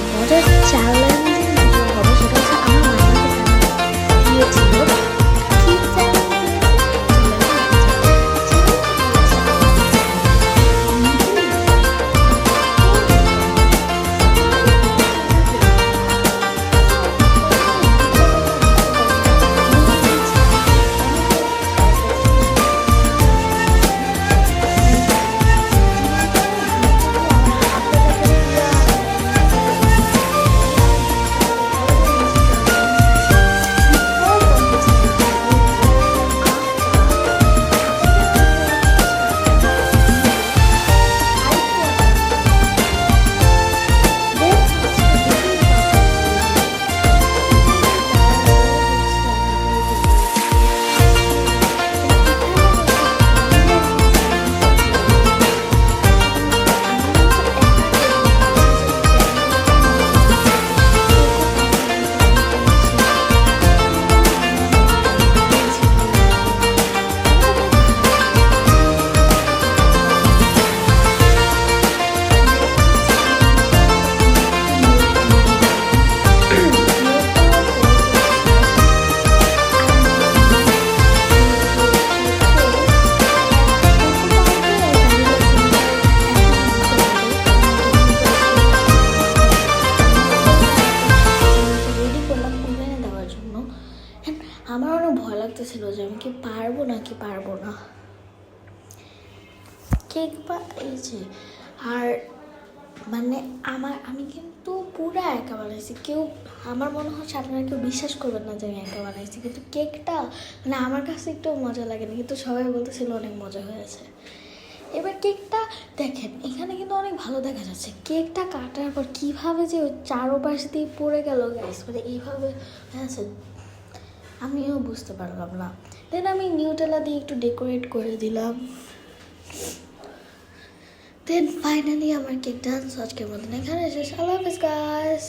একটা মজার challenging video হবে, সেটা হচ্ছে আমার মামা দিয়েছিল কি আমার অনেক ভয় লাগতেছিল যে আমি কি পারবো না কেক বা এই যে আর মানে আমি কিন্তু পুরো একা বানাইছি। কেউ আমার মনে হচ্ছে আপনারা কেউ বিশ্বাস করবেন না যে আমি একা বানাইছি, কিন্তু কেকটা মানে আমার কাছে একটু মজা লাগেনি, কিন্তু সবাই বলতেছিল অনেক মজা হয়েছে। এবার কেকটা দেখেন, এখানে কিন্তু অনেক ভালো দেখা যাচ্ছে। কেকটা কাটার পর কীভাবে যে ওই চারোপাশ দিয়ে পড়ে গেল গাইস, মানে এইভাবে হয়েছে আমিও বুঝতে পারলাম না। দেন আমি নিউটেলা দিয়ে একটু ডেকোরেট করে দিলাম। দেন ফাইনালি আমার কেক ডান্স আজকের মতন এখানে শেষ। আল্লাহ হাফেজ গাইস।